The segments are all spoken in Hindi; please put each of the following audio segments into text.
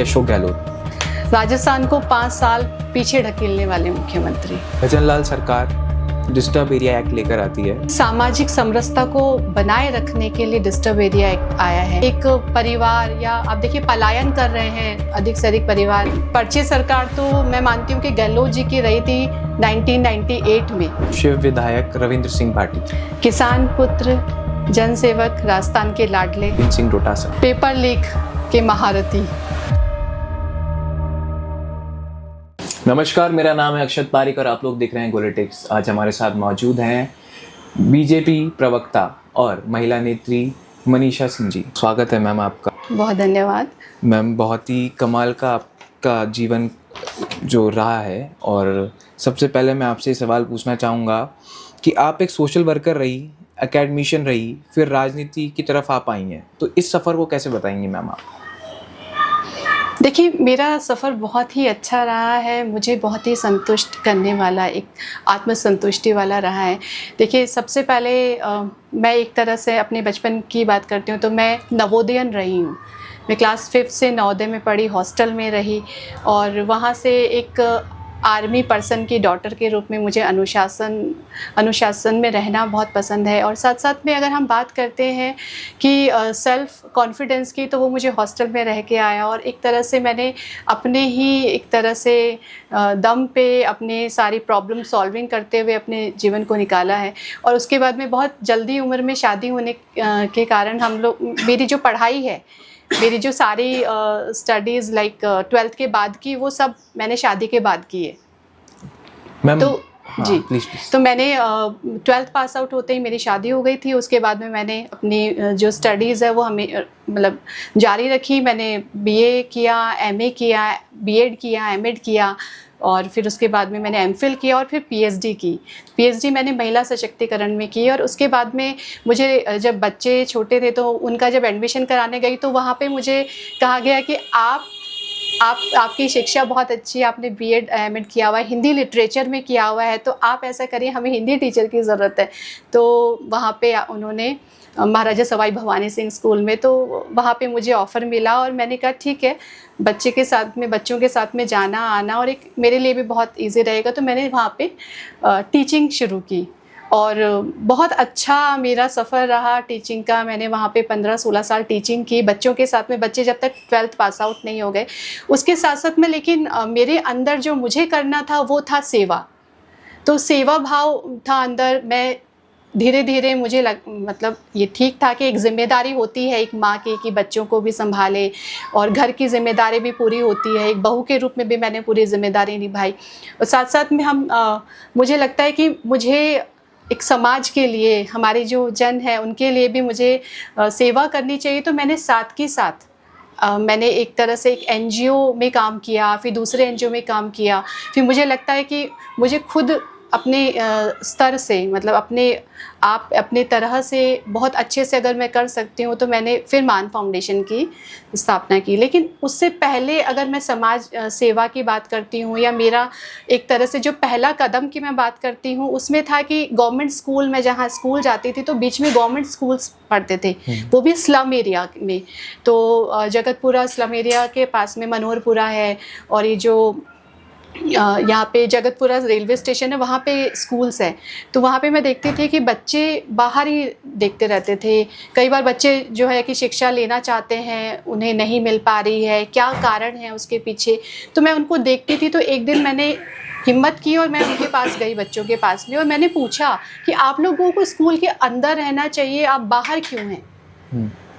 अशोक गहलोत, राजस्थान को 5 साल पीछे ढकेलने वाले मुख्यमंत्री। भजन लाल सरकार डिस्टर्ब एरिया एक्ट लेकर आती है। सामाजिक समरसता को बनाए रखने के लिए डिस्टर्ब एरिया एक्ट आया है। एक परिवार या आप देखिए पलायन कर रहे हैं अधिक से अधिक परिवार। पर्चे सरकार तो मैं मानती हूँ कि गहलोत जी की रही थी 1998 में। शिव विधायक रविंद्र सिंह पाटिल, किसान पुत्र, जनसेवक, राजस्थान के लाडले, बिन सिंह डोटासरा, पेपर लीक के महारथी। नमस्कार, मेरा नाम है अक्षत पारिक और आप लोग देख रहे हैं गोलेटिक्स। आज हमारे साथ मौजूद हैं बीजेपी प्रवक्ता और महिला नेत्री मनीषा सिंह जी। स्वागत है मैम आपका। बहुत धन्यवाद मैम, बहुत ही कमाल का आपका जीवन जो रहा है और सबसे पहले मैं आपसे सवाल पूछना चाहूँगा कि आप एक सोशल वर्कर रही, एकेडमिशियन रही, फिर राजनीति की तरफ आप आई हैं, तो इस सफ़र को कैसे बताएंगी मैम आप? देखिए, मेरा सफ़र बहुत ही अच्छा रहा है। मुझे बहुत ही संतुष्ट करने वाला, एक आत्मसंतुष्टि वाला रहा है। देखिए, सबसे पहले मैं एक तरह से अपने बचपन की बात करती हूँ तो मैं नवोदयन रही हूँ। मैं क्लास 5 से नवोदय में पढ़ी, हॉस्टल में रही और वहाँ से एक आर्मी पर्सन की डॉटर के रूप में मुझे अनुशासन में रहना बहुत पसंद है। और साथ साथ में अगर हम बात करते हैं कि सेल्फ़ कॉन्फिडेंस की, तो वो मुझे हॉस्टल में रह के आया और एक तरह से मैंने अपने ही एक तरह से दम पे अपने सारी प्रॉब्लम सॉल्विंग करते हुए अपने जीवन को निकाला है। और उसके बाद में बहुत जल्दी उम्र में शादी होने के कारण मेरी जो पढ़ाई है, मेरी जो सारी स्टडीज़ लाइक 12th के बाद की, वो सब मैंने शादी के बाद की है। मैम, तो हाँ, जी प्लीज़। तो मैंने 12th पास आउट होते ही मेरी शादी हो गई थी। उसके बाद में मैंने अपनी जो स्टडीज़ है वो मतलब जारी रखी। मैंने बीए किया, एमए किया, बीएड किया, एमएड किया और फिर उसके बाद में मैंने एमफिल किया और फिर पीएचडी की। पीएचडी मैंने महिला सशक्तिकरण में की और उसके बाद में मुझे जब बच्चे छोटे थे तो उनका जब एडमिशन कराने गई तो वहाँ पे मुझे कहा गया कि आपकी शिक्षा बहुत अच्छी है, आपने बीएड एमएड किया हुआ है, हिंदी लिटरेचर में किया हुआ है, तो आप ऐसा करिए, हमें हिंदी टीचर की ज़रूरत है। तो वहाँ पे उन्होंने महाराजा सवाई भवानी सिंह स्कूल में, तो वहाँ पे मुझे ऑफ़र मिला और मैंने कहा ठीक है, बच्चों के साथ में जाना आना और एक मेरे लिए भी बहुत इजी रहेगा। तो मैंने वहाँ पे टीचिंग शुरू की और बहुत अच्छा मेरा सफ़र रहा टीचिंग का। मैंने वहाँ पे 15-16 साल टीचिंग की बच्चों के साथ में, बच्चे जब तक 12th पास आउट नहीं हो गए। उसके साथ साथ में लेकिन मेरे अंदर जो मुझे करना था वो था सेवा। तो सेवा भाव था अंदर। मैं धीरे धीरे मुझे मतलब ये ठीक था कि एक ज़िम्मेदारी होती है एक माँ की कि बच्चों को भी संभाले और घर की ज़िम्मेदारी भी पूरी होती है। एक बहू के रूप में भी मैंने पूरी ज़िम्मेदारी निभाई और साथ साथ में मुझे लगता है कि मुझे एक समाज के लिए, हमारे जो जन है उनके लिए भी मुझे सेवा करनी चाहिए। तो मैंने साथ के साथ मैंने एक तरह से एक एनजीओ में काम किया, फिर दूसरे एनजीओ में काम किया। फिर मुझे लगता है कि मुझे खुद अपने स्तर से, मतलब अपने तरह से बहुत अच्छे से अगर मैं कर सकती हूँ तो मैंने फिर मान फाउंडेशन की स्थापना की। लेकिन उससे पहले अगर मैं समाज सेवा की बात करती हूँ या मेरा एक तरह से जो पहला कदम की मैं बात करती हूँ, उसमें था कि गवर्नमेंट स्कूल में, जहाँ स्कूल जाती थी तो बीच में गवर्नमेंट स्कूल्स पढ़ते थे, वो भी स्लम एरिया में। तो जगतपुरा स्लम एरिया के पास में मनोहरपुरा है और ये जो यहाँ पे जगतपुरा रेलवे स्टेशन है, वहाँ पे स्कूल्स है। तो वहाँ पे मैं देखती थी कि बच्चे बाहर ही देखते रहते थे। कई बार बच्चे जो है कि शिक्षा लेना चाहते हैं, उन्हें नहीं मिल पा रही है, क्या कारण है उसके पीछे। तो मैं उनको देखती थी। तो एक दिन मैंने हिम्मत की और मैं उनके पास गई, बच्चों के पास में, और मैंने पूछा कि आप लोगों को स्कूल के अंदर रहना चाहिए, आप बाहर क्यों हैं?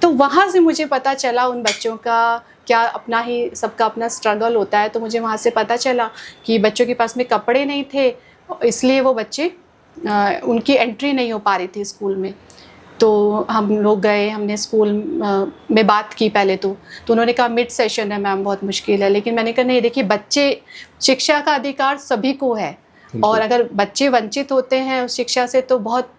तो वहाँ से मुझे पता चला उन बच्चों का क्या अपना ही सबका अपना स्ट्रगल होता है। तो मुझे वहाँ से पता चला कि बच्चों के पास में कपड़े नहीं थे, इसलिए वो बच्चे उनकी एंट्री नहीं हो पा रही थी स्कूल में। तो हम लोग गए, हमने स्कूल में बात की पहले तो उन्होंने कहा मिड सेशन है मैम, बहुत मुश्किल है। लेकिन मैंने कहा नहीं, देखिए बच्चे, शिक्षा का अधिकार सभी को है और अगर बच्चे वंचित होते हैं उस शिक्षा से तो बहुत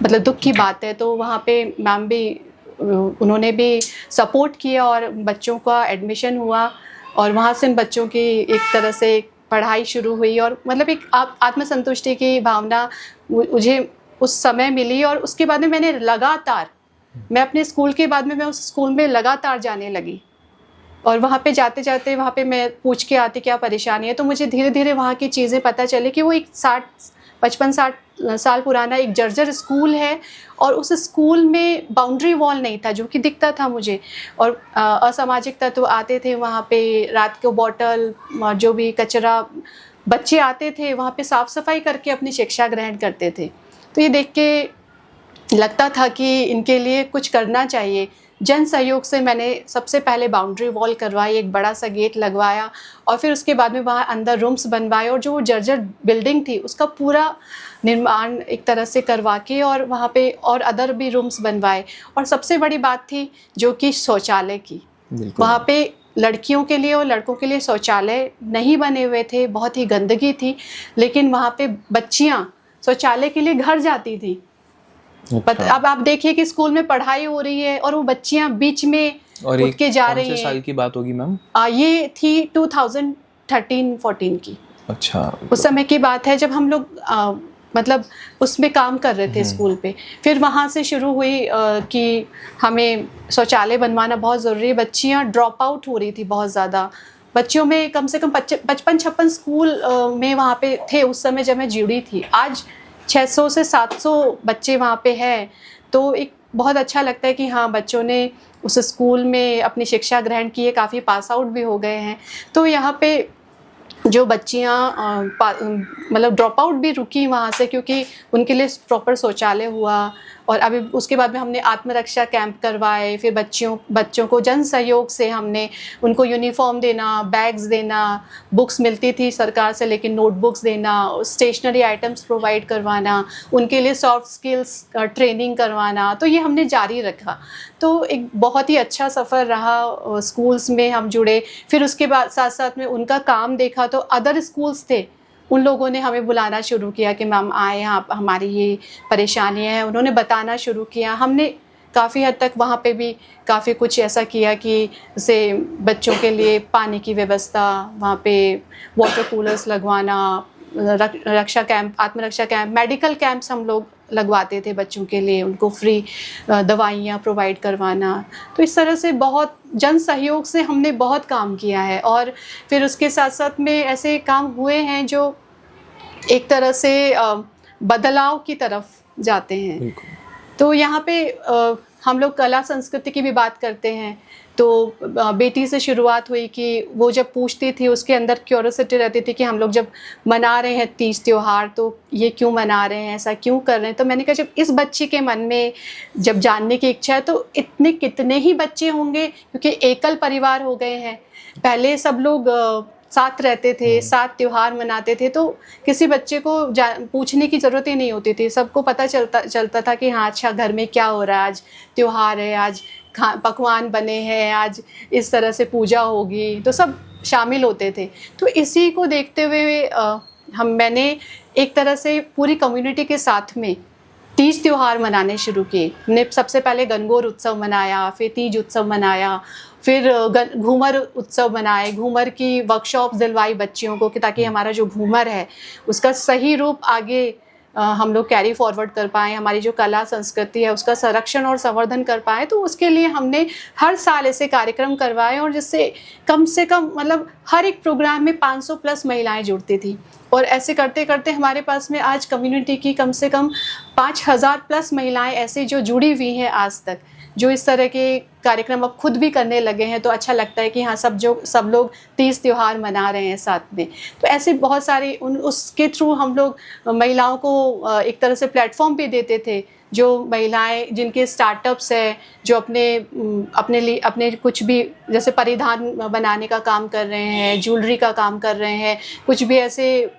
मतलब दुख की बात है। तो वहाँ पे मैम भी, उन्होंने भी सपोर्ट किया और बच्चों का एडमिशन हुआ और वहाँ से बच्चों की एक तरह से पढ़ाई शुरू हुई और मतलब एक आत्मसंतुष्टि की भावना मुझे उस समय मिली। और उसके बाद में मैं अपने स्कूल के बाद में मैं उस स्कूल में लगातार जाने लगी। और वहाँ पे जाते जाते वहाँ पे मैं पूछ के आती क्या परेशानी है, तो मुझे धीरे धीरे वहाँ की चीज़ें पता चली कि वो एक 55-60 साल पुराना एक जर्जर स्कूल है, और उस स्कूल में बाउंड्री वॉल नहीं था जो कि दिखता था मुझे, और असामाजिक तत्व आते थे वहाँ पे, रात को बॉटल जो भी कचरा, बच्चे आते थे वहाँ पे साफ़ सफाई करके अपनी शिक्षा ग्रहण करते थे। तो ये देख के लगता था कि इनके लिए कुछ करना चाहिए। जन सहयोग से मैंने सबसे पहले बाउंड्री वॉल करवाई, एक बड़ा सा गेट लगवाया, और फिर उसके बाद में वहाँ अंदर रूम्स बनवाए, और जो वो जर्जर बिल्डिंग थी उसका पूरा निर्माण एक तरह से करवा के और वहाँ पे और अदर भी रूम्स बनवाए। और सबसे बड़ी बात थी जो कि शौचालय की, वहाँ पे लड़कियों के लिए और लड़कों के लिए शौचालय नहीं बने हुए थे, बहुत ही गंदगी थी, लेकिन वहाँ पे बच्चियाँ शौचालय के लिए घर जाती थी। अब आप देखिए कि स्कूल में पढ़ाई हो रही है और वो बच्चियां बीच में उठ के जा रही हैं। कौन से साल की बात होगी मैम? ये थी 2013-14 की। अच्छा, उस समय की बात है जब हम लोग मतलब उसमें काम कर रहे थे स्कूल पे। फिर वहाँ से शुरू हुई कि हमें शौचालय बनवाना बहुत ज़रूरी है। बच्चियाँ ड्रॉप आउट हो रही थी बहुत ज़्यादा, बच्चियों में कम से कम 55-56 स्कूल में वहाँ पे थे उस समय जब मैं जुड़ी थी। आज 600 से 700 बच्चे वहाँ पे हैं, तो एक बहुत अच्छा लगता है कि हाँ, बच्चों ने उस स्कूल में अपनी शिक्षा ग्रहण की है, काफ़ी पास आउट भी हो गए हैं। तो यहाँ पे जो बच्चियाँ मतलब ड्रॉप आउट भी रुकी वहाँ से, क्योंकि उनके लिए प्रॉपर शौचालय हुआ। और अभी उसके बाद में हमने आत्मरक्षा कैंप करवाए, फिर बच्चों को जन सहयोग से हमने उनको यूनिफॉर्म देना, बैग्स देना, बुक्स मिलती थी सरकार से लेकिन नोटबुक्स देना, स्टेशनरी आइटम्स प्रोवाइड करवाना, उनके लिए सॉफ्ट स्किल्स ट्रेनिंग करवाना, तो ये हमने जारी रखा। तो एक बहुत ही अच्छा सफ़र रहा, स्कूल्स में हम जुड़े। फिर उसके बाद साथ साथ में उनका काम देखा तो अदर स्कूल्स थे, उन लोगों ने हमें बुलाना शुरू किया कि मैम आए, यहाँ हमारी ये परेशानी है, उन्होंने बताना शुरू किया। हमने काफ़ी हद तक वहाँ पे भी काफ़ी कुछ ऐसा किया कि जैसे बच्चों के लिए पानी की व्यवस्था, वहाँ पे वाटर कूलर्स लगवाना, रक्षा कैंप, आत्मरक्षा कैंप, मेडिकल कैंप्स हम लोग लगवाते थे बच्चों के लिए, उनको फ्री दवाइयाँ प्रोवाइड करवाना। तो इस तरह से बहुत जन सहयोग से हमने बहुत काम किया है। और फिर उसके साथ साथ में ऐसे काम हुए हैं जो एक तरह से बदलाव की तरफ जाते हैं। तो यहाँ पे हम लोग कला संस्कृति की भी बात करते हैं। तो बेटी से शुरुआत हुई कि वो जब पूछती थी, उसके अंदर क्यूरोसिटी रहती थी कि हम लोग जब मना रहे हैं तीज त्यौहार, तो ये क्यों मना रहे हैं, ऐसा क्यों कर रहे हैं। तो मैंने कहा जब इस बच्ची के मन में जब जानने की इच्छा है तो इतने कितने ही बच्चे होंगे, क्योंकि एकल परिवार हो गए हैं। पहले सब लोग साथ रहते थे, साथ त्यौहार मनाते थे, तो किसी बच्चे को पूछने की ज़रूरत ही नहीं होती थी। सबको पता चलता था कि हाँ अच्छा घर में क्या हो रहा है, आज त्यौहार है, आज पकवान बने हैं, आज इस तरह से पूजा होगी, तो सब शामिल होते थे। तो इसी को देखते हुए मैंने एक तरह से पूरी कम्युनिटी के साथ में तीज त्यौहार मनाने शुरू किए। हमने सबसे पहले गणगौर उत्सव मनाया, फिर तीज उत्सव मनाया, फिर घूमर उत्सव मनाए, घूमर की वर्कशॉप दिलवाई बच्चियों को कि ताकि हमारा जो घूमर है उसका सही रूप आगे हम लोग कैरी फॉरवर्ड कर पाएँ, हमारी जो कला संस्कृति है उसका संरक्षण और संवर्धन कर पाएँ। तो उसके लिए हमने हर साल ऐसे कार्यक्रम करवाए, और जिससे कम से कम मतलब हर एक प्रोग्राम में 500 प्लस महिलाएं जुड़ती थी। और ऐसे करते करते हमारे पास में आज कम्युनिटी की कम से कम 5000 प्लस महिलाएं ऐसे जो जुड़ी हुई हैं आज तक, जो इस तरह के कार्यक्रम अब खुद भी करने लगे हैं। तो अच्छा लगता है कि हाँ सब लोग तीज त्यौहार मना रहे हैं साथ में। तो ऐसे बहुत सारे उसके थ्रू हम लोग महिलाओं को एक तरह से प्लेटफॉर्म भी देते थे। जो महिलाएं जिनके स्टार्टअप्स है, जो अपने कुछ भी जैसे परिधान बनाने का काम कर रहे हैं, ज्वेलरी का काम कर रहे हैं, कुछ भी ऐसे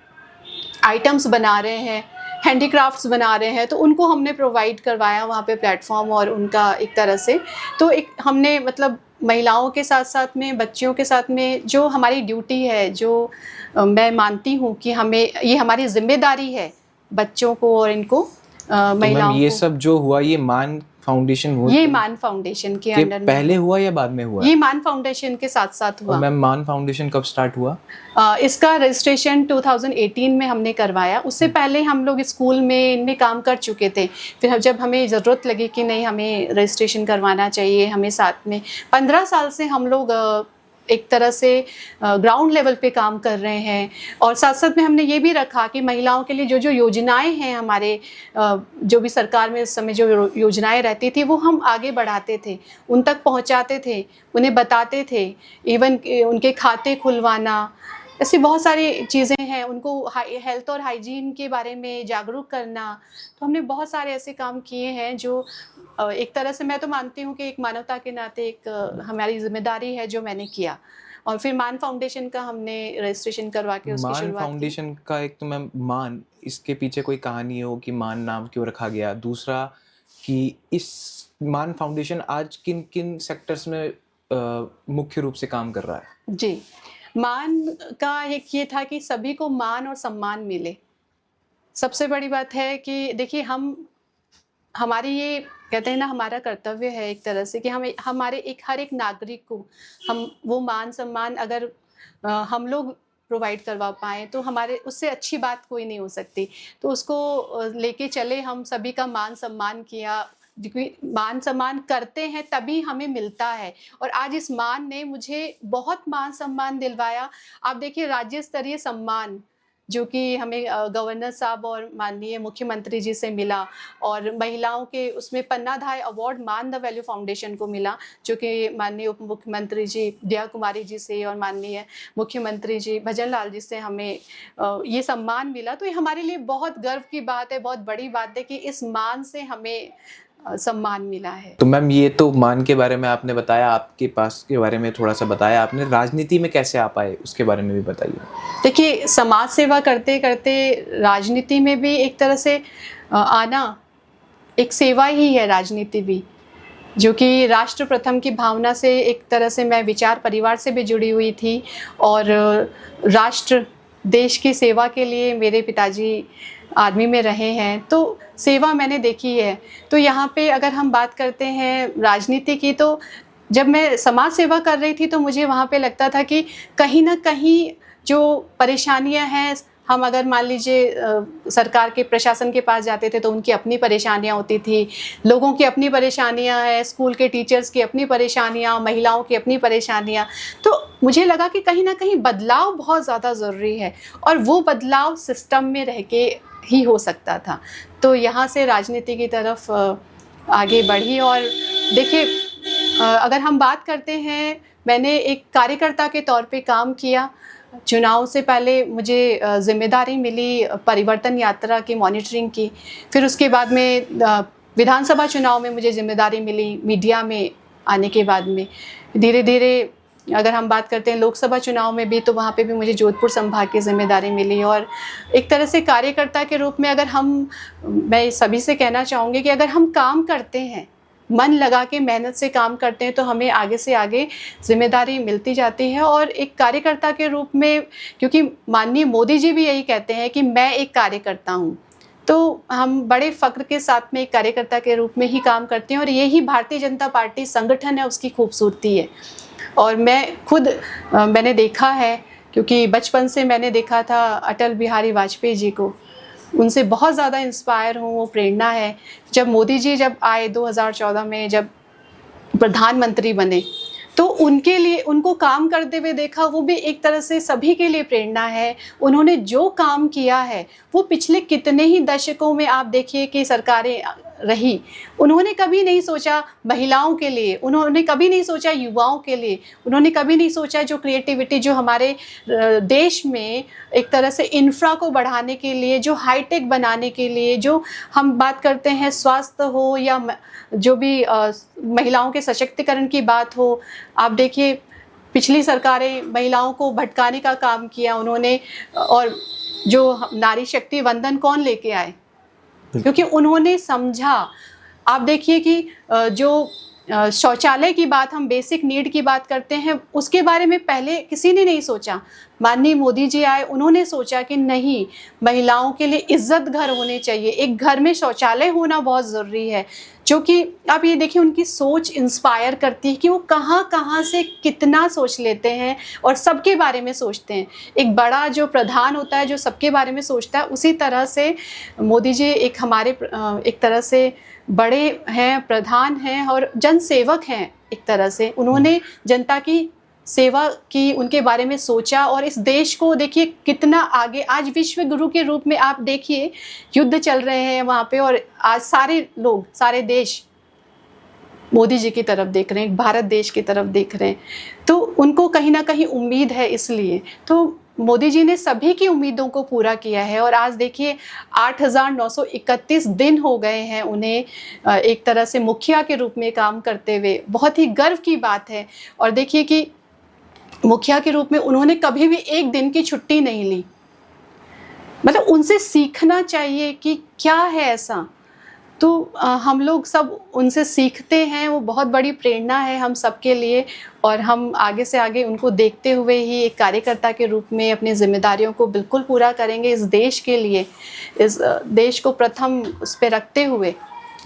आइटम्स बना रहे हैं, हैंडीक्राफ्ट्स बना रहे हैं, तो उनको हमने प्रोवाइड करवाया वहाँ पे प्लेटफॉर्म। और उनका एक तरह से तो एक हमने मतलब महिलाओं के साथ साथ में बच्चियों के साथ में जो हमारी ड्यूटी है, जो मैं मानती हूँ कि हमें ये हमारी जिम्मेदारी है बच्चों को और इनको महिलाओं को। ये सब जो हुआ ये मान फाउंडेशन हुआ, ये मान फाउंडेशन के अंडर में पहले हुआ या बाद में हुआ? ये मान फाउंडेशन के साथ साथ हुआ। मैम मान फाउंडेशन कब स्टार्ट हुआ? इसका रजिस्ट्रेशन 2018 में हमने करवाया। उससे पहले हम लोग स्कूल में इनमें काम कर चुके थे। फिर जब हमें ज़रूरत लगी कि नहीं हमें रजिस्ट्रेशन करवाना चाहिए, हमें साथ में 15 साल से हम लोग एक तरह से ग्राउंड लेवल पे काम कर रहे हैं। और साथ साथ में हमने ये भी रखा कि महिलाओं के लिए जो जो योजनाएं हैं हमारे, जो भी सरकार में इस समय जो योजनाएं रहती थी वो हम आगे बढ़ाते थे, उन तक पहुंचाते थे, उन्हें बताते थे। इवन उनके खाते खुलवाना, ऐसी बहुत सारी चीज़ें हैं। उनको हेल्थ और हाइजीन के बारे में जागरूक करना। तो हमने बहुत सारे ऐसे काम किए हैं जो एक तरह से मैं तो मानती हूँ कि एक मानवता के नाते एक हमारी जिम्मेदारी है जो मैंने किया। और फिर मान फाउंडेशन का हमने रजिस्ट्रेशन करवा के उसकी मान शुरुआत की। फाउंडेशन का एक तो मैम, मान इसके पीछे कोई कहानी हो कि मान नाम क्यों रखा गया? दूसरा कि इस मान फाउंडेशन आज किन किन सेक्टर्स में मुख्य रूप से काम कर रहा है? जी, मान का एक ये था कि सभी को मान और सम्मान मिले। सबसे बड़ी बात है कि देखिए, हमारी ये कहते हैं ना, हमारा कर्तव्य है एक तरह से कि हमें हमारे हर एक नागरिक को हम वो मान सम्मान अगर हम लोग प्रोवाइड करवा पाएँ तो हमारे उससे अच्छी बात कोई नहीं हो सकती। तो उसको लेके चले, हम सभी का मान सम्मान किया, क्योंकि मान सम्मान करते हैं तभी हमें मिलता है। और आज इस मान ने मुझे बहुत मान सम्मान दिलवाया। आप देखिए, राज्य स्तरीय सम्मान जो कि हमें गवर्नर साहब और माननीय मुख्यमंत्री जी से मिला, और महिलाओं के उसमें पन्नाधाय अवार्ड मान द वैल्यू फाउंडेशन को मिला, जो कि माननीय उप मुख्यमंत्री जी दया कुमारी जी से और माननीय मुख्यमंत्री जी भजन लाल जी से हमें ये सम्मान मिला। तो ये हमारे लिए बहुत गर्व की बात है, बहुत बड़ी बात है कि इस मान से हमें सम्मान मिला है। तो मैम, ये तो मान के बारे में आपने बताया, आपके पास के बारे में थोड़ा सा बताया आपने, राजनीति में कैसे आ पाए उसके बारे में भी बताइए। देखिए, समाज सेवा करते करते राजनीति में भी एक तरह से आना एक सेवा ही है। राजनीति भी जो कि राष्ट्र प्रथम की भावना से एक तरह से मैं विचार परिवार से भी जुड़ी हुई थी, और राष्ट्र देश की सेवा के लिए मेरे पिताजी आर्मी में रहे हैं, तो सेवा मैंने देखी है। तो यहाँ पे अगर हम बात करते हैं राजनीति की, तो जब मैं समाज सेवा कर रही थी तो मुझे वहाँ पे लगता था कि कहीं ना कहीं जो परेशानियाँ हैं, हम अगर मान लीजिए सरकार के प्रशासन के पास जाते थे तो उनकी अपनी परेशानियाँ होती थी, लोगों की अपनी परेशानियाँ हैं, स्कूल के टीचर्स की अपनी परेशानियाँ, महिलाओं की अपनी परेशानियाँ। तो मुझे लगा कि कहीं ना कहीं बदलाव बहुत ज़्यादा ज़रूरी है, और वो बदलाव सिस्टम में रह के ही हो सकता था। तो यहाँ से राजनीति की तरफ आगे बढ़ी। और देखिए, अगर हम बात करते हैं, मैंने एक कार्यकर्ता के तौर पे काम किया। चुनाव से पहले मुझे जिम्मेदारी मिली परिवर्तन यात्रा की मॉनिटरिंग की। फिर उसके बाद में विधानसभा चुनाव में मुझे जिम्मेदारी मिली मीडिया में आने के बाद में। धीरे धीरे अगर हम बात करते हैं लोकसभा चुनाव में भी, तो वहाँ पे भी मुझे जोधपुर संभाग की जिम्मेदारी मिली। और एक तरह से कार्यकर्ता के रूप में अगर मैं सभी से कहना चाहूँगी कि अगर हम काम करते हैं, मन लगा के मेहनत से काम करते हैं, तो हमें आगे से आगे जिम्मेदारी मिलती जाती है। और एक कार्यकर्ता के रूप में, क्योंकि माननीय मोदी जी भी यही कहते हैं कि मैं एक कार्यकर्ता हूँ, तो हम बड़े फ़ख्र के साथ में एक कार्यकर्ता के रूप में ही काम करते हैं। और यही भारतीय जनता पार्टी संगठन है, उसकी खूबसूरती है। और मैं खुद मैंने देखा है, क्योंकि बचपन से मैंने देखा था अटल बिहारी वाजपेयी जी को, उनसे बहुत ज़्यादा इंस्पायर हूँ, वो प्रेरणा है। जब मोदी जी आए 2014 में, जब प्रधानमंत्री बने, तो उनके लिए, उनको काम करते हुए देखा, वो भी एक तरह से सभी के लिए प्रेरणा है। उन्होंने जो काम किया है वो पिछले कितने ही दशकों में आप देखिए कि सरकारें रही, उन्होंने कभी नहीं सोचा महिलाओं के लिए, उन्होंने कभी नहीं सोचा युवाओं के लिए, उन्होंने कभी नहीं सोचा जो क्रिएटिविटी जो हमारे देश में एक तरह से इंफ्रा को बढ़ाने के लिए, जो हाईटेक बनाने के लिए, जो हम बात करते हैं स्वास्थ्य हो या जो भी महिलाओं के सशक्तिकरण की बात हो। आप देखिए, पिछली सरकारें महिलाओं को भटकाने का काम किया उन्होंने, और जो नारी शक्ति वंदन कौन लेके आए, क्योंकि उन्होंने समझा। आप देखिए कि जो शौचालय की बात, हम बेसिक नीड की बात करते हैं, उसके बारे में पहले किसी ने नहीं सोचा। माननीय मोदी जी आए, उन्होंने सोचा कि नहीं, महिलाओं के लिए इज्जत घर होने चाहिए, एक घर में शौचालय होना बहुत ज़रूरी है। जो कि आप ये देखिए, उनकी सोच इंस्पायर करती है कि वो कहाँ कहाँ से कितना सोच लेते हैं और सबके बारे में सोचते हैं। एक बड़ा जो प्रधान होता है जो सबके बारे में सोचता है, उसी तरह से मोदी जी एक हमारे एक तरह से बड़े हैं, प्रधान हैं और जनसेवक हैं। एक तरह से उन्होंने जनता की सेवा की, उनके बारे में सोचा और इस देश को देखिए कितना आगे, आज विश्व गुरु के रूप में आप देखिए युद्ध चल रहे हैं वहाँ पे और आज सारे लोग, सारे देश मोदी जी की तरफ देख रहे हैं, भारत देश की तरफ देख रहे हैं, तो उनको कहीं ना कहीं उम्मीद है। इसलिए तो मोदी जी ने सभी की उम्मीदों को पूरा किया है और आज देखिए 8,931 दिन हो गए हैं उन्हें एक तरह से मुखिया के रूप में काम करते हुए। बहुत ही गर्व की बात है। और देखिए कि मुखिया के रूप में उन्होंने कभी भी एक दिन की छुट्टी नहीं ली। मतलब उनसे सीखना चाहिए कि क्या है ऐसा, तो हम लोग सब उनसे सीखते हैं। वो बहुत बड़ी प्रेरणा है हम सबके लिए और हम आगे से आगे उनको देखते हुए ही एक कार्यकर्ता के रूप में अपनी जिम्मेदारियों को बिल्कुल पूरा करेंगे। इस देश के लिए, इस देश को प्रथम उस पर रखते हुए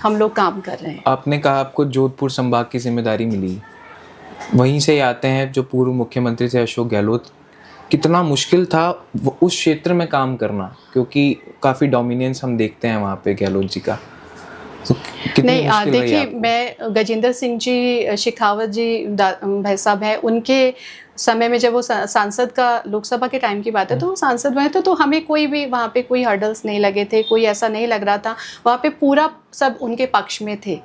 हम लोग काम कर रहे हैं। आपने कहा आपको जोधपुर संभाग की जिम्मेदारी मिली, वहीं से आते हैं जो पूर्व मुख्यमंत्री थे अशोक गहलोत। कितना मुश्किल था वो उस क्षेत्र में काम करना, क्योंकि काफ़ी डोमिनेंस हम देखते हैं वहाँ पे गहलोत जी का। तो नहीं, देखिए मैं गजेंद्र सिंह जी शेखावत जी भाई साहब हैं, उनके समय में जब वो सांसद का, लोकसभा के टाइम की बात है, तो वो सांसद बने तो हमें कोई भी वहाँ पे कोई हर्डल्स नहीं लगे थे, कोई ऐसा नहीं लग रहा था। वहाँ पे पूरा सब उनके पक्ष में थे,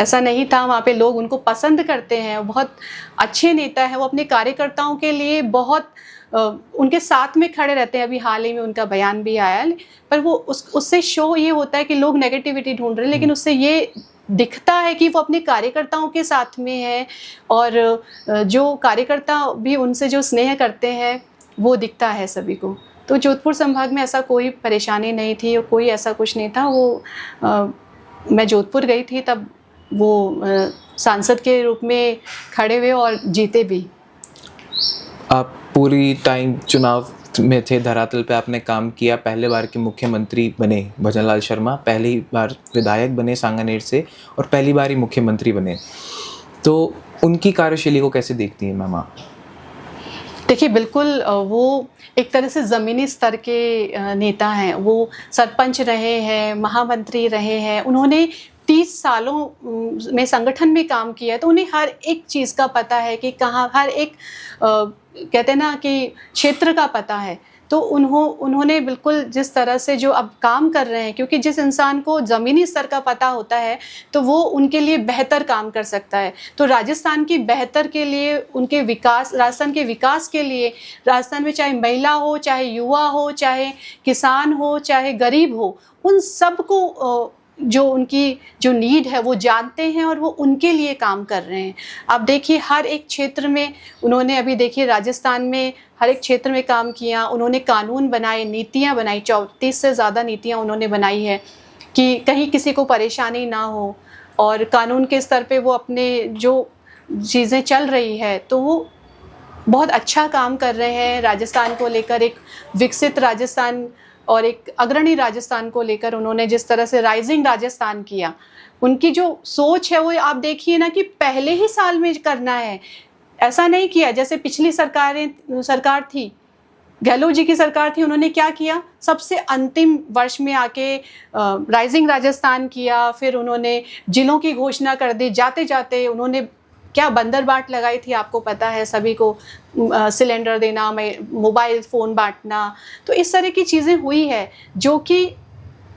ऐसा नहीं था। वहाँ पे लोग उनको पसंद करते हैं, बहुत अच्छे नेता है वो। अपने कार्यकर्ताओं के लिए बहुत उनके साथ में खड़े रहते हैं। अभी हाल ही में उनका बयान भी आया, पर वो उससे शो ये होता है कि लोग नेगेटिविटी ढूंढ रहे हैं, लेकिन उससे ये दिखता है कि वो अपने कार्यकर्ताओं के साथ में है और जो कार्यकर्ता भी उनसे जो स्नेह करते हैं वो दिखता है सभी को। तो जोधपुर संभाग में ऐसा कोई परेशानी नहीं थी और कोई ऐसा कुछ नहीं था। वो मैं जोधपुर गई थी तब वो सांसद के रूप में खड़े हुए और जीते भी। आप पूरी टाइम चुनाव में थे, धरातल पे आपने काम किया। पहले बार के मुख्यमंत्री बने भजनलाल शर्मा, पहली बार विधायक बने सांगानेर से और पहली बार ही मुख्यमंत्री बने। तो उनकी कार्यशैली को कैसे देखती हैं मैम आप? देखिए बिल्कुल, वो एक तरह से ज़मीनी स्तर के नेता हैं। वो सरपंच रहे हैं, महामंत्री रहे हैं, उन्होंने 30 सालों में संगठन में काम किया है, तो उन्हें हर एक चीज़ का पता है कि कहाँ, हर एक कहते हैं ना कि क्षेत्र का पता है। तो उन्होंने बिल्कुल जिस तरह से जो अब काम कर रहे हैं, क्योंकि जिस इंसान को ज़मीनी स्तर का पता होता है तो वो उनके लिए बेहतर काम कर सकता है। तो राजस्थान की बेहतर के लिए, उनके विकास, राजस्थान के विकास के लिए, राजस्थान में चाहे महिला हो, चाहे युवा हो, चाहे किसान हो, चाहे गरीब हो, उन सब को जो उनकी जो नीड है वो जानते हैं और वो उनके लिए काम कर रहे हैं। आप देखिए हर एक क्षेत्र में उन्होंने, अभी देखिए राजस्थान में हर एक क्षेत्र में काम किया। उन्होंने कानून बनाए, नीतियाँ बनाई, 34 से ज़्यादा नीतियाँ उन्होंने बनाई है कि कहीं किसी को परेशानी ना हो। और कानून के स्तर पे वो अपने जो चीज़ें चल रही है तो वो बहुत अच्छा काम कर रहे हैं। राजस्थान को लेकर एक विकसित राजस्थान और एक अग्रणी राजस्थान को लेकर उन्होंने जिस तरह से राइजिंग राजस्थान किया, उनकी जो सोच है वो आप देखिए ना कि पहले ही साल में करना है। ऐसा नहीं किया जैसे पिछली सरकार थी, गहलोत जी की सरकार थी, उन्होंने क्या किया, सबसे अंतिम वर्ष में आके राइजिंग राजस्थान किया। फिर उन्होंने जिलों की घोषणा कर दी, जाते जाते उन्होंने क्या बंदरबाट लगाई थी, आपको पता है, सभी को सिलेंडर देना, मोबाइल फ़ोन बांटना। तो इस तरह की चीज़ें हुई है जो कि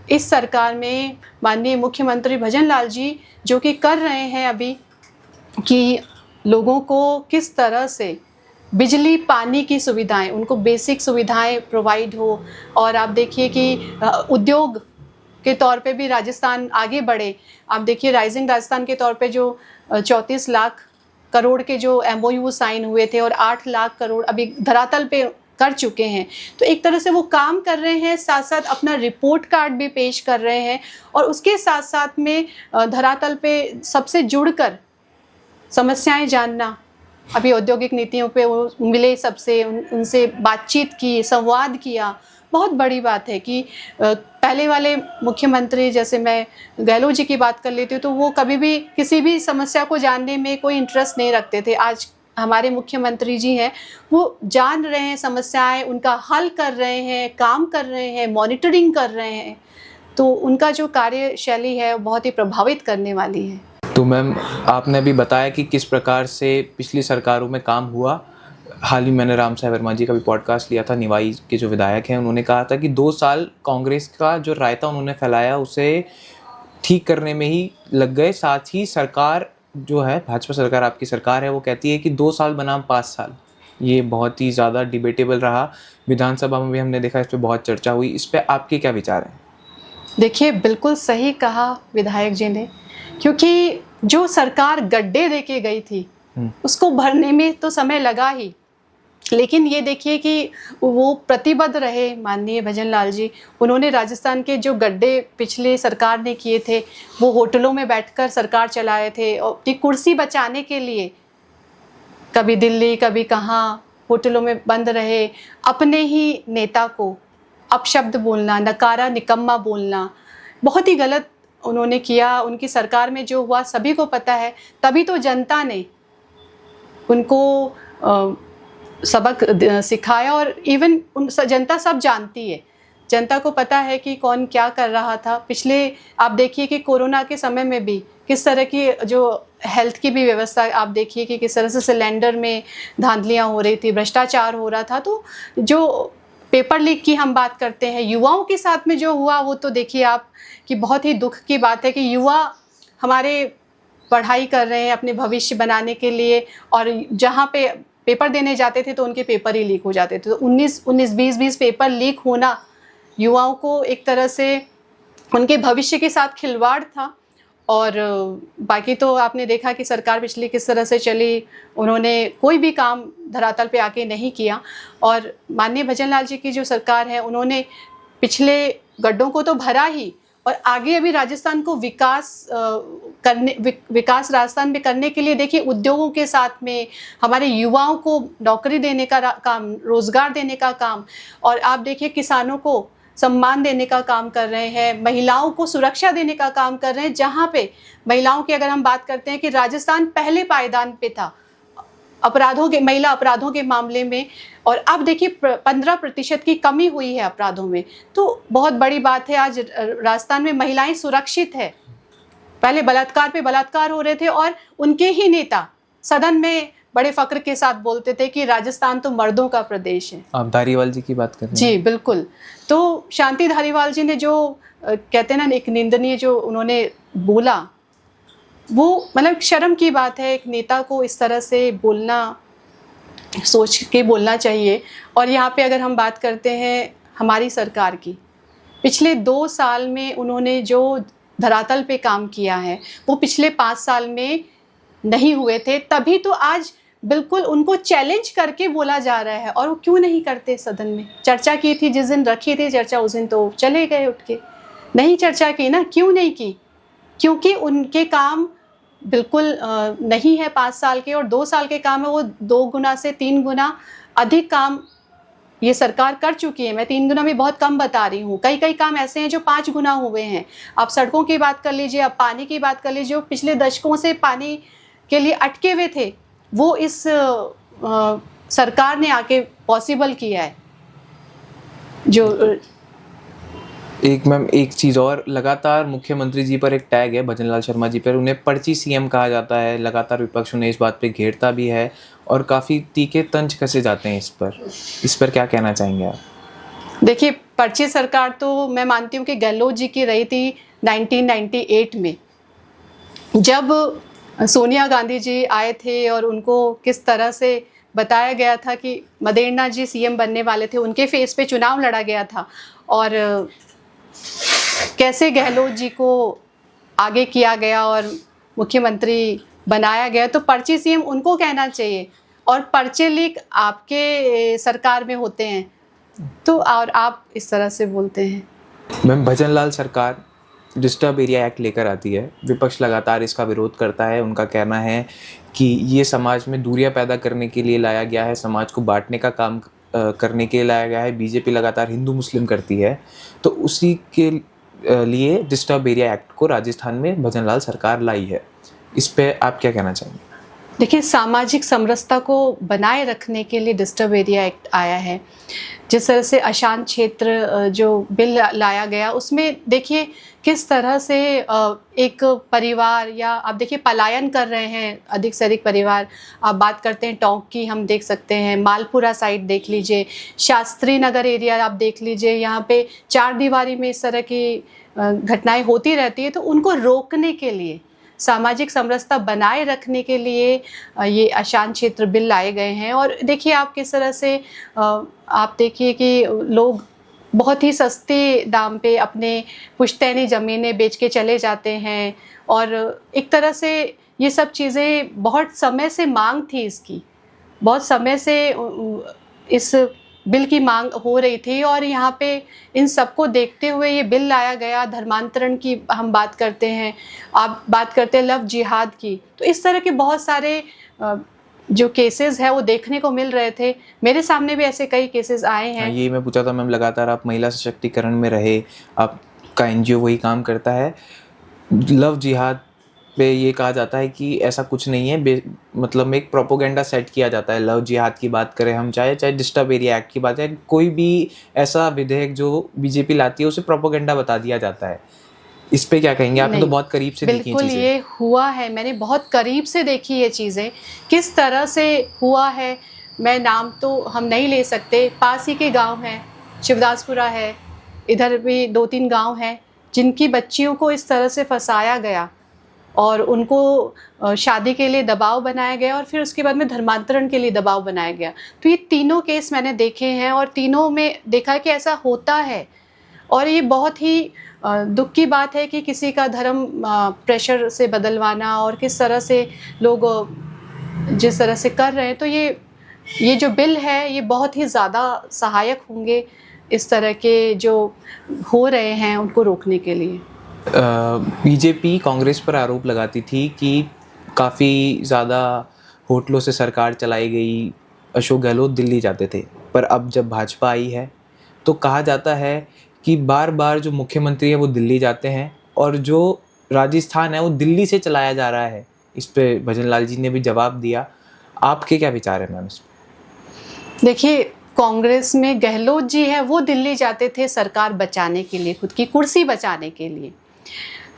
इस सरकार में माननीय मुख्यमंत्री भजनलाल जी जो कि कर रहे हैं अभी, कि लोगों को किस तरह से बिजली पानी की सुविधाएं, उनको बेसिक सुविधाएं प्रोवाइड हो। और आप देखिए कि उद्योग के तौर पे भी राजस्थान आगे बढ़े। आप देखिए राइजिंग राजस्थान के तौर पे जो 34 लाख करोड़ के जो MOU साइन हुए थे और 8 लाख करोड़ अभी धरातल पे कर चुके हैं। तो एक तरह से वो काम कर रहे हैं, साथ साथ अपना रिपोर्ट कार्ड भी पेश कर रहे हैं और उसके साथ साथ में धरातल पे सबसे जुड़कर समस्याएं जानना। अभी औद्योगिक नीतियों पे वो मिले सबसे, उनसे बातचीत की, संवाद किया। बहुत बड़ी बात है कि पहले वाले मुख्यमंत्री, जैसे मैं गहलोत जी की बात कर लेती हूँ, तो वो कभी भी किसी भी समस्या को जानने में कोई इंटरेस्ट नहीं रखते थे। आज हमारे मुख्यमंत्री जी हैं, वो जान रहे हैं समस्याएं, उनका हल कर रहे हैं, काम कर रहे हैं, मॉनिटरिंग कर रहे हैं। तो उनका जो कार्यशैली है वो बहुत ही प्रभावित करने वाली है। तो मैम, आपने अभी बताया कि किस प्रकार से पिछली सरकारों में काम हुआ। हाल ही मैंने राम साई वर्मा जी का भी पॉडकास्ट लिया था, निवाई के जो विधायक हैं, उन्होंने कहा था कि 2 साल कांग्रेस का जो रायता उन्होंने फैलाया उसे ठीक करने में ही लग गए। साथ ही सरकार जो है, भाजपा सरकार आपकी सरकार है, वो कहती है कि 2 साल बनाम 5 साल। ये बहुत ही ज़्यादा डिबेटेबल रहा। विधानसभा में भी हमने देखा, इस पर बहुत चर्चा हुई। इस पर आपके क्या विचार हैं? देखिए, बिल्कुल सही कहा विधायक जी ने, क्योंकि जो सरकार गड्ढे दे के गई थी उसको भरने में तो समय लगा ही, लेकिन ये देखिए कि वो प्रतिबद्ध रहे माननीय भजन लाल जी। उन्होंने राजस्थान के जो गड्ढे पिछले सरकार ने किए थे, वो होटलों में बैठकर सरकार चलाए थे और अपनी कुर्सी बचाने के लिए कभी दिल्ली कभी कहाँ होटलों में बंद रहे। अपने ही नेता को अपशब्द बोलना, नकारा निकम्मा बोलना, बहुत ही गलत उन्होंने किया। उनकी सरकार में जो हुआ सभी को पता है, तभी तो जनता ने उनको सबक सिखाया। और इवन जनता सब जानती है, जनता को पता है कि कौन क्या कर रहा था। पिछले आप देखिए कि कोरोना के समय में भी किस तरह की जो हेल्थ की भी व्यवस्था, आप देखिए कि किस तरह से सिलेंडर में धांधलियाँ हो रही थी, भ्रष्टाचार हो रहा था। तो जो पेपर लीक की हम बात करते हैं, युवाओं के साथ में जो हुआ, वो तो देखिए आप कि बहुत ही दुख की बात है कि युवा हमारे पढ़ाई कर रहे हैं अपने भविष्य बनाने के लिए, और जहाँ पे पेपर देने जाते थे तो उनके पेपर ही लीक हो जाते थे। तो 19-20 पेपर लीक होना युवाओं को एक तरह से उनके भविष्य के साथ खिलवाड़ था। और बाकी तो आपने देखा कि सरकार पिछली किस तरह से चली, उन्होंने कोई भी काम धरातल पे आके नहीं किया। और माननीय भजन लाल जी की जो सरकार है, उन्होंने पिछले गड्ढों को तो भरा ही, और आगे अभी राजस्थान को विकास राजस्थान में करने के लिए देखिए उद्योगों के साथ में हमारे युवाओं को नौकरी देने का काम, रोजगार देने का काम, और आप देखिए किसानों को सम्मान देने का काम कर रहे हैं, महिलाओं को सुरक्षा देने का काम कर रहे हैं। जहाँ पे महिलाओं की अगर हम बात करते हैं कि राजस्थान पहले पायदान पे था महिला अपराधों के मामले में, और अब देखिए 15% की कमी हुई है अपराधों में। तो बहुत बड़ी बात है, आज राजस्थान में महिलाएं सुरक्षित है। पहले बलात्कार पे बलात्कार हो रहे थे और उनके ही नेता सदन में बड़े फक्र के साथ बोलते थे कि राजस्थान तो मर्दों का प्रदेश है। आप धारीवाल जी की बात कर रहे हैं? जी बिल्कुल। तो शांति धारीवाल जी ने जो कहते हैं ना, एक निंदनीय जो उन्होंने बोला, वो मतलब शर्म की बात है। एक नेता को इस तरह से बोलना, सोच के बोलना चाहिए। और यहाँ पे अगर हम बात करते हैं हमारी सरकार की, पिछले 2 साल में उन्होंने जो धरातल पे काम किया है, वो पिछले 5 साल में नहीं हुए थे। तभी तो आज बिल्कुल उनको चैलेंज करके बोला जा रहा है। और वो क्यों नहीं करते? सदन में चर्चा की थी, जिस दिन रखी थी चर्चा, उस दिन तो चले गए उठ के, नहीं चर्चा की ना। क्यों नहीं की? क्योंकि उनके काम बिल्कुल नहीं है 5 साल के, और 2 साल के काम है वो 2 गुना से 3 गुना अधिक काम ये सरकार कर चुकी है। मैं 3 गुना भी बहुत कम बता रही हूँ, कई काम ऐसे हैं जो 5 गुना हुए हैं। आप सड़कों की बात कर लीजिए, आप पानी की बात कर लीजिए, जो पिछले दशकों से पानी के लिए अटके हुए थे, वो इस सरकार ने आके पॉसिबल किया है। जो एक चीज़ और, लगातार मुख्यमंत्री जी पर एक टैग है, भजन लाल शर्मा जी पर, उन्हें पर्ची सीएम कहा जाता है। लगातार विपक्ष उन्हें इस बात पे घेरता भी है और काफ़ी तीखे तंज कसे जाते हैं इस पर क्या कहना चाहेंगे आप? देखिए, पर्ची सरकार तो मैं मानती हूँ कि गहलोत जी की रही थी 1998 में, जब सोनिया गांधी जी आए थे और उनको किस तरह से बताया गया था कि मदेरणा जी सीएम बनने वाले थे, उनके फेस पे चुनाव लड़ा गया था, और कैसे गहलोत जी को आगे किया गया और मुख्यमंत्री बनाया गया। तो पर्ची सीएम उनको कहना चाहिए, और पर्चे लीक आपके सरकार में होते हैं, तो और आप इस तरह से बोलते हैं। मैम, भजन लाल सरकार डिस्टर्ब एरिया एक्ट लेकर आती है, विपक्ष लगातार इसका विरोध करता है। उनका कहना है कि ये समाज में दूरियां पैदा करने के लिए लाया गया है, समाज को बांटने का काम करने के लिए लाया गया है। बीजेपी लगातार हिंदू मुस्लिम करती है, तो उसी के लिए डिस्टर्ब एरिया एक्ट को राजस्थान में भजन लाल सरकार लाई है। इस पे आप क्या कहना चाहेंगे? देखिए, सामाजिक समरसता को बनाए रखने के लिए डिस्टर्ब एरिया एक्ट आया है। जिस तरह से अशांत क्षेत्र जो बिल लाया गया, उसमें देखिए किस तरह से एक परिवार, या आप देखिए पलायन कर रहे हैं अधिक से अधिक परिवार। आप बात करते हैं टोंक की, हम देख सकते हैं मालपुरा साइड देख लीजिए, शास्त्री नगर एरिया आप देख लीजिए, यहाँ पे चार दीवारी में इस तरह की घटनाएं होती रहती है। तो उनको रोकने के लिए, सामाजिक समरसता बनाए रखने के लिए ये अशांत क्षेत्र बिल लाए गए हैं। और देखिए आप किस तरह से आप देखिए कि लोग बहुत ही सस्ते दाम पे अपने पुश्तैनी ज़मीनें बेच के चले जाते हैं। और एक तरह से ये सब चीज़ें बहुत समय से मांग थी इसकी, बहुत समय से इस बिल की मांग हो रही थी। और यहाँ पे इन सबको देखते हुए ये बिल लाया गया। धर्मांतरण की हम बात करते हैं, आप बात करते हैं लव जिहाद की, तो इस तरह के बहुत सारे जो केसेस है वो देखने को मिल रहे थे। मेरे सामने भी ऐसे कई केसेस आए हैं। ये मैं पूछा था मैम, लगातार आप महिला सशक्तिकरण में रहे, आपका एनजीओ वही काम करता है। लव जिहाद पे ये कहा जाता है कि ऐसा कुछ नहीं है, मतलब एक प्रोपोगेंडा सेट किया जाता है। लव जिहाद की बात करें हम, चाहे डिस्टर्ब एरिया एक्ट की बात है, कोई भी ऐसा विधेयक जो बीजेपी लाती है उसे प्रोपोगेंडा बता दिया जाता है। इस पे क्या कहेंगे? आपने तो बहुत करीब से देखी बिल्कुल ये हुआ है, मैंने बहुत करीब से देखी ये चीज़ें किस तरह से हुआ है। मैं नाम तो हम नहीं ले सकते, पास ही के गांव हैं, शिवदासपुरा है, इधर भी 2-3 गांव हैं जिनकी बच्चियों को इस तरह से फंसाया गया और उनको शादी के लिए दबाव बनाया गया और फिर उसके बाद में धर्मांतरण के लिए दबाव बनाया गया। तो ये तीनों केस मैंने देखे हैं और तीनों में देखा है कि ऐसा होता है। और ये बहुत ही दुख की बात है कि किसी का धर्म प्रेशर से बदलवाना और किस तरह से लोग जिस तरह से कर रहे हैं। तो ये जो बिल है ये बहुत ही ज़्यादा सहायक होंगे इस तरह के जो हो रहे हैं उनको रोकने के लिए। बीजेपी कांग्रेस पर आरोप लगाती थी कि काफ़ी ज़्यादा होटलों से सरकार चलाई गई, अशोक गहलोत दिल्ली जाते थे। पर अब जब भाजपा आई है तो कहा जाता है कि बार बार जो मुख्यमंत्री है वो दिल्ली जाते हैं और जो राजस्थान है वो दिल्ली से चलाया जा रहा है। इस पे भजन लाल जी ने भी जवाब दिया। आपके क्या विचार है मैम इस पर? देखिए, कांग्रेस में गहलोत जी है वो दिल्ली जाते थे सरकार बचाने के लिए, खुद की कुर्सी बचाने के लिए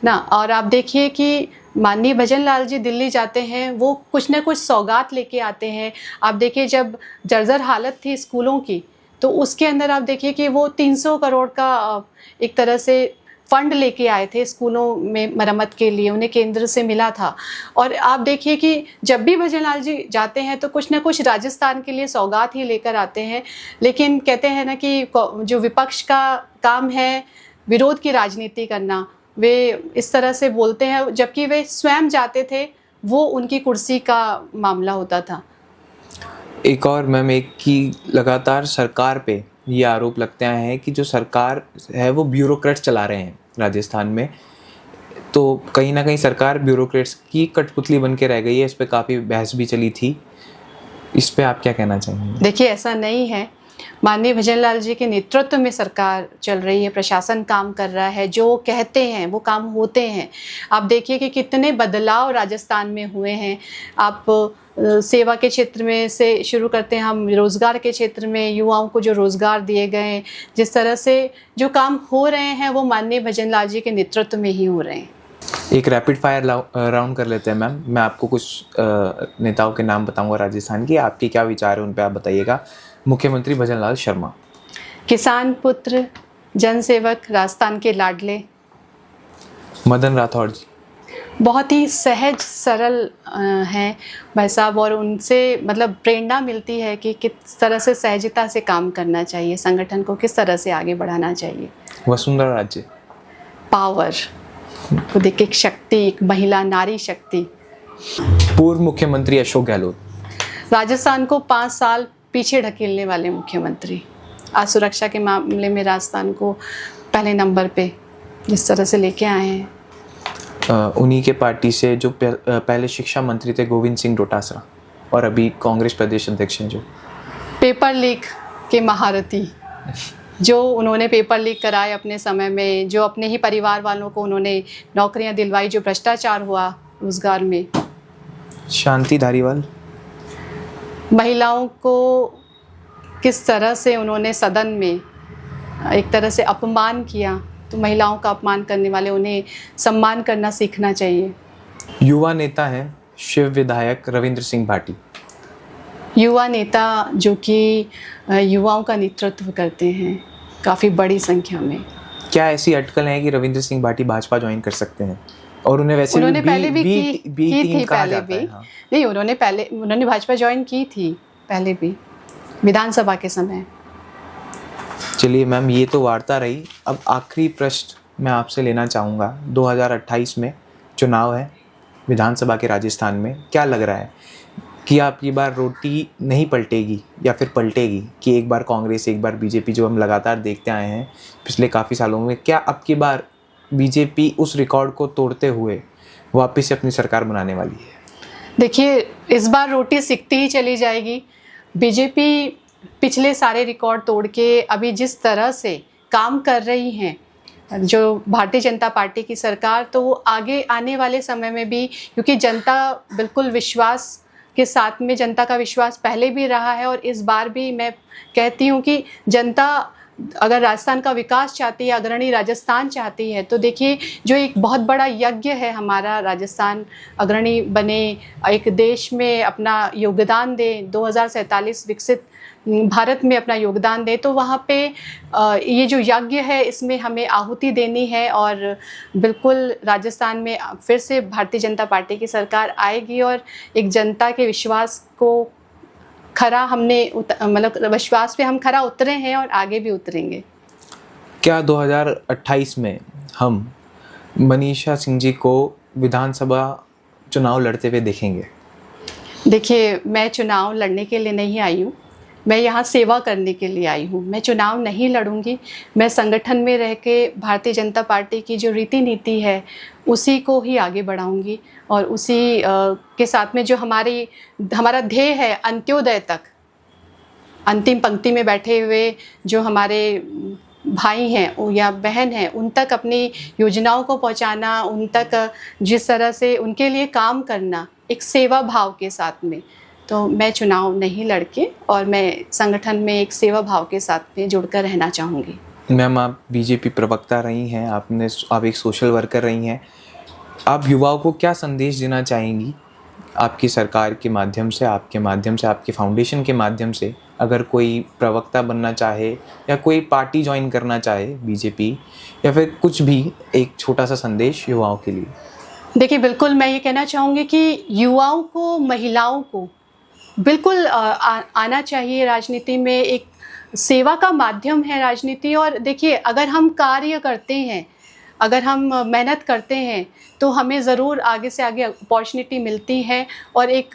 ना। और आप देखिए कि माननीय भजन लाल जी दिल्ली जाते हैं, वो कुछ ना कुछ सौगात लेके आते हैं। आप देखिए जब जर्जर हालत थी स्कूलों की, तो उसके अंदर आप देखिए कि वो 300 करोड़ का एक तरह से फंड लेके आए थे स्कूलों में मरम्मत के लिए, उन्हें केंद्र से मिला था। और आप देखिए कि जब भी भजन लाल जी जाते हैं तो कुछ ना कुछ राजस्थान के लिए सौगात ही लेकर आते हैं। लेकिन कहते हैं ना कि जो विपक्ष का काम है विरोध की राजनीति करना, वे इस तरह से बोलते हैं, जबकि वे स्वयं जाते थे, वो उनकी कुर्सी का मामला होता था। एक और मैम, एक की लगातार सरकार पे ये आरोप लगते हैं कि जो सरकार है वो ब्यूरोक्रेट्स चला रहे हैं राजस्थान में। तो कहीं ना कहीं सरकार ब्यूरोक्रेट्स की कठपुतली बन के रह गई है। इस पे काफ़ी बहस भी चली थी। इस पे आप क्या कहना चाहेंगे? देखिए, ऐसा नहीं है। माननीय भजन लाल जी के नेतृत्व में सरकार चल रही है, प्रशासन काम कर रहा है, जो कहते हैं वो काम होते हैं। आप देखिए कि कितने बदलाव राजस्थान में हुए हैं। आप सेवा के क्षेत्र में से शुरू करते हैं, हम रोज़गार के क्षेत्र में युवाओं को जो रोज़गार दिए गए, जिस तरह से जो काम हो रहे हैं वो माननीय भजन लाल जी के नेतृत्व में ही हो रहे हैं। एक रैपिड फायर राउंड कर लेते हैं मैम। मैं आपको कुछ नेताओं के नाम बताऊंगा राजस्थान की, आपके क्या विचार है उन पे आप बताइएगा। मुख्यमंत्री भजन लाल शर्मा, किसान पुत्र, जनसेवक, राजस्थान के लाडले। मदन राठौड़ जी, बहुत ही सहज सरल हैं भाई साहब, और उनसे मतलब प्रेरणा मिलती है कि किस तरह से सहजता से काम करना चाहिए, संगठन को किस तरह से आगे बढ़ाना चाहिए। वसुंधरा राजे, पावर, खुद एक शक्ति, एक महिला नारी शक्ति। पूर्व मुख्यमंत्री अशोक गहलोत, राजस्थान को 5 साल पीछे ढकेलने वाले मुख्यमंत्री, असुरक्षा के मामले में राजस्थान को पहले नंबर पे जिस तरह से लेके आए हैं। उन्हीं के पार्टी से जो पहले शिक्षा मंत्री थे गोविंद सिंह डोटासरा, और अभी कांग्रेस प्रदेश अध्यक्ष हैं, जो पेपर लीक के महारथी, जो उन्होंने पेपर लीक कराए अपने समय में, जो अपने ही परिवार वालों को उन्होंने नौकरियां दिलवाई, जो भ्रष्टाचार हुआ रोजगार में। शांति धारीवाल। महिलाओं को किस तरह से उन्होंने सदन में एक तरह से अपमान किया, तो महिलाओं का अपमान करने वाले उन्हें सम्मान करना सीखना चाहिए। युवा नेता हैं शिव विधायक रविंद्र सिंह भाटी। युवा नेता जो कि युवाओं का नेतृत्व करते हैं काफ़ी बड़ी संख्या में। क्या ऐसी अटकल है कि रविंद्र सिंह भाटी भाजपा ज्वाइन कर सकते हैं? और उन्हें वैसे उन्होंने पहले भी बी की टीम थी, कहा पहले जाता भी है। हाँ। नहीं, उन्होंने भाजपा ज्वाइन की थी पहले भी विधानसभा के समय। चलिए मैम, ये तो वार्ता रही। अब आखिरी प्रश्न मैं आपसे लेना चाहूँगा। 2028 में चुनाव है विधानसभा के राजस्थान में। क्या लग रहा है कि आपकी बार रोटी नहीं पलटेगी या फिर पलटेगी, कि एक बार कांग्रेस एक बार बीजेपी, जो हम लगातार देखते आए हैं पिछले काफ़ी सालों में, क्या अब की बार बीजेपी उस रिकॉर्ड को तोड़ते हुए वापस से अपनी सरकार बनाने वाली है? देखिए, इस बार रोटी सिकती ही चली जाएगी। बीजेपी पिछले सारे रिकॉर्ड तोड़ के अभी जिस तरह से काम कर रही हैं जो भारतीय जनता पार्टी की सरकार, तो वो आगे आने वाले समय में भी, क्योंकि जनता बिल्कुल विश्वास के साथ में, जनता का विश्वास पहले भी रहा है और इस बार भी मैं कहती हूँ कि जनता अगर राजस्थान का विकास चाहती है, अग्रणी राजस्थान चाहती है, तो देखिए जो एक बहुत बड़ा यज्ञ है हमारा, राजस्थान अग्रणी बने, एक देश में अपना योगदान दे, 2047 विकसित भारत में अपना योगदान दे, तो वहाँ पे ये जो यज्ञ है इसमें हमें आहुति देनी है और बिल्कुल राजस्थान में फिर से भारतीय जनता पार्टी की सरकार आएगी और एक जनता के विश्वास को खरा हमने मतलब विश्वास पे हम खरा उतरे हैं और आगे भी उतरेंगे। क्या 2028 में हम मनीषा सिंह जी को विधानसभा चुनाव लड़ते हुए देखेंगे? देखिए, मैं चुनाव लड़ने के लिए नहीं आई हूँ, मैं यहाँ सेवा करने के लिए आई हूँ। मैं चुनाव नहीं लड़ूंगी, मैं संगठन में रह के भारतीय जनता पार्टी की जो रीति नीति है उसी को ही आगे बढ़ाऊंगी और उसी के साथ में जो हमारा ध्येय है अंत्योदय तक, अंतिम पंक्ति में बैठे हुए जो हमारे भाई हैं या बहन हैं, उन तक अपनी योजनाओं को पहुंचाना, उन तक जिस तरह से उनके लिए काम करना एक सेवा भाव के साथ में, तो मैं चुनाव नहीं लड़के और मैं संगठन में एक सेवा भाव के साथ में जुड़कर रहना चाहूँगी। मैम, आप बीजेपी प्रवक्ता रही हैं, आप एक सोशल वर्कर रही हैं, आप युवाओं को क्या संदेश देना चाहेंगी? आपकी सरकार के माध्यम से, आपके माध्यम से, आपके फाउंडेशन के माध्यम से, अगर कोई प्रवक्ता बनना चाहे या कोई पार्टी ज्वाइन करना चाहे बीजेपी, या फिर कुछ भी, एक छोटा सा संदेश युवाओं के लिए। देखिए, बिल्कुल मैं ये कहना चाहूँगी कि युवाओं को, महिलाओं को बिल्कुल आना चाहिए राजनीति में। एक सेवा का माध्यम है राजनीति और देखिए, अगर हम कार्य करते हैं, अगर हम मेहनत करते हैं तो हमें ज़रूर आगे से आगे अपॉर्चुनिटी मिलती है और एक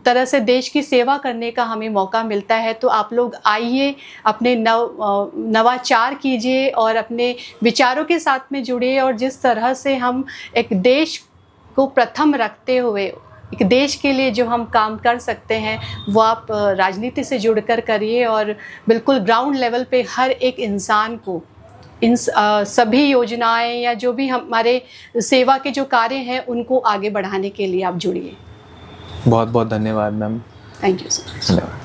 तरह से देश की सेवा करने का हमें मौका मिलता है। तो आप लोग आइए, अपने नवाचार कीजिए और अपने विचारों के साथ में जुड़िए और जिस तरह से हम एक देश को प्रथम रखते हुए एक देश के लिए जो हम काम कर सकते हैं वो आप राजनीति से जुड़कर करिए और बिल्कुल ग्राउंड लेवल पे हर एक इंसान को इन सभी योजनाएं या जो भी हमारे सेवा के जो कार्य हैं उनको आगे बढ़ाने के लिए आप जुड़िए। बहुत बहुत धन्यवाद ma'am. Thank you so much.